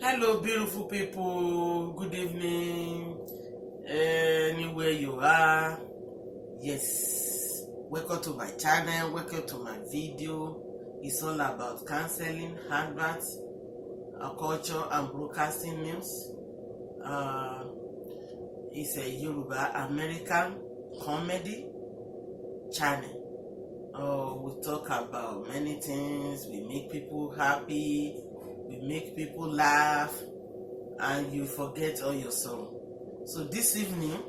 Hello, beautiful people. Good evening, anywhere you are. Yes, welcome to my channel. Welcome to my video. It's all about counseling, handwriting, culture, and broadcasting news. It's a Yoruba American comedy channel. We talk about many things. We make people happy. We make people laugh, and you forget all your sorrow. So this evening,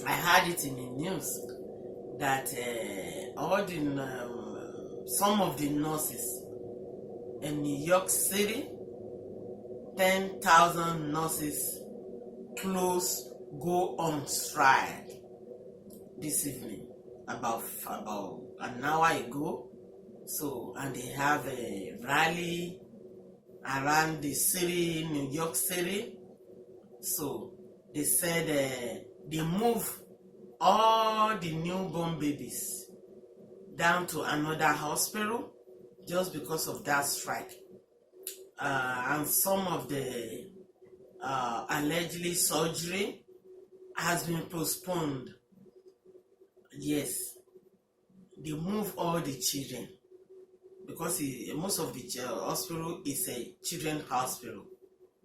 I heard it in the news that some of the nurses in New York City, 10,000 nurses go on strike this evening, about an hour ago. So, and they have a rally around the city, New York City. So they said they move all the newborn babies down to another hospital just because of that strike. And some of the allegedly surgery has been postponed. Yes, they move all the children because most of the hospital is a children's hospital.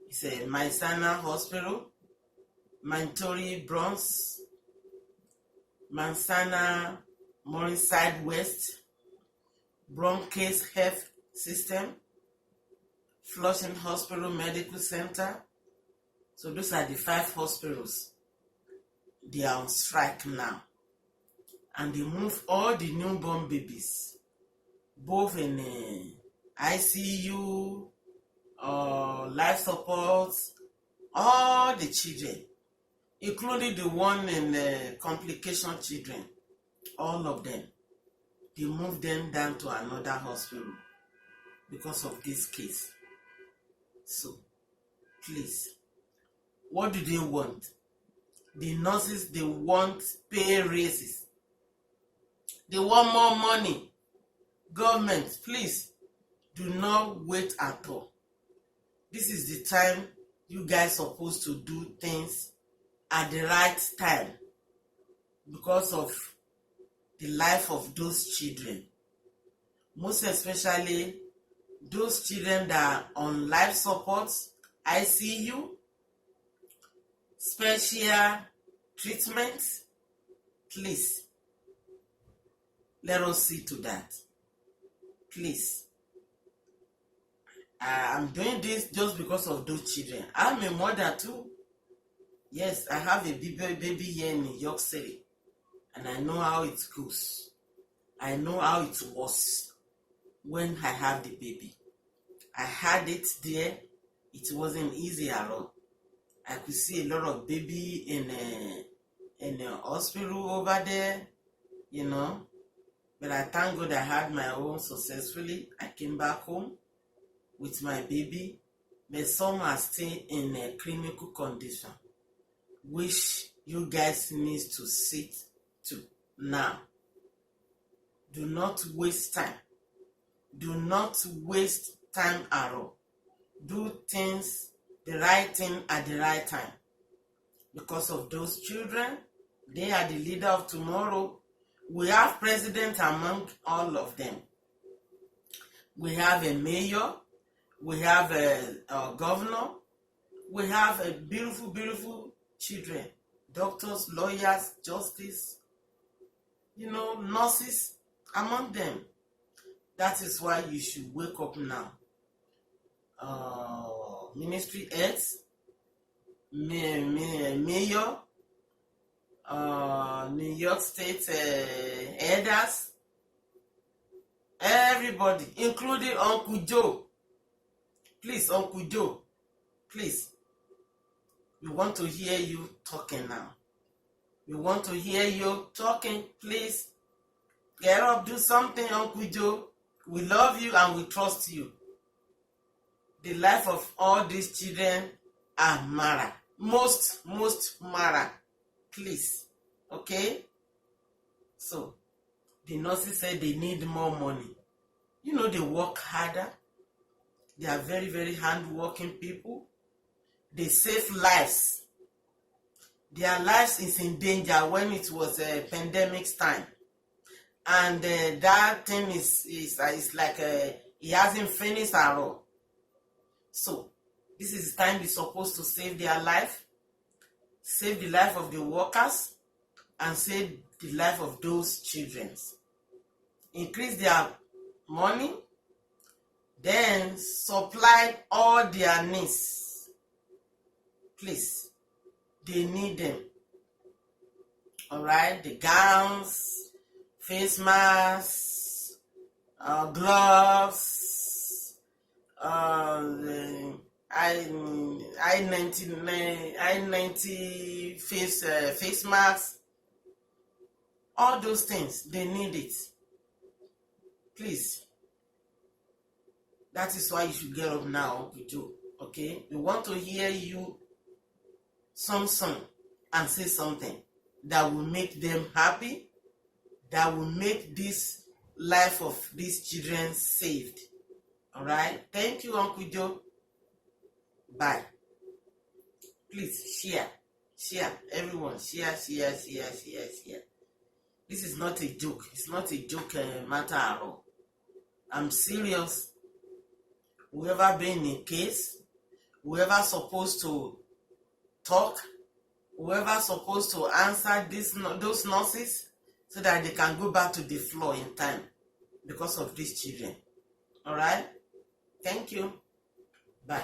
It's a Maisana Hospital, Mantori Bronx, Mansana Morningside West, Bronx Health System, Flushing Hospital Medical Center. So those are the 5 hospitals. They are on strike now. And they move all the newborn babies, both in ICU, life support, all the children, including the one in complication children, all of them. They move them down to another hospital because of this case. So, please, what do they want? The nurses, they want pay raises. They want more money. Government, please, do not wait at all. This is the time you guys supposed to do things at the right time because of the life of those children. Most especially those children that are on life support, ICU, special treatment. Please, let us see to that. Please. I'm doing this just because of those children. I'm a mother too. Yes, I have a baby here in New York City. And I know how it goes. I know how it was when I have the baby. I had it there. It wasn't easy at all. I could see a lot of baby in a hospital over there, you know. But I thank God I had my own successfully. I came back home with my baby, but some are still in a clinical condition, which you guys need to sit to now. Do not waste time. Do not waste time at all. Do things, the right thing at the right time. Because of those children, they are the leader of tomorrow. We have president among all of them. We have a mayor. We have a governor. We have a beautiful, beautiful children. Doctors, lawyers, justice, nurses among them. That is why you should wake up now. Ministry heads, mayor, New York State elders, everybody, including Uncle Joe. Please, Uncle Joe, please. We want to hear you talking now. We want to hear you talking. Please, get up, do something, Uncle Joe. We love you and we trust you. The life of all these children are Mara. Most Mara. Please. Okay? So, the nurses said they need more money. They work harder. They are very, very hardworking people. They save lives. Their lives is in danger when it was a pandemic time. And that thing is like it hasn't finished at all. So this is the time we're supposed to save their life, save the life of the workers, and save the life of those children. Increase their money, then supply all their needs. Please, they need them. All right, the gowns, face masks, gloves, the I-90 face masks, all those things, they need it. Please, that is why you should get up now, Joe. Okay, we want to hear you some and say something that will make them happy, that will make this life of these children saved. All right, thank you, Uncle Joe. Bye. Please share, everyone, share. This is not a joke. It's not a joke matter at all. I'm serious. Whoever been in case, whoever supposed to talk, whoever supposed to answer those nurses so that they can go back to the floor in time because of these children. All right? Thank you. Bye.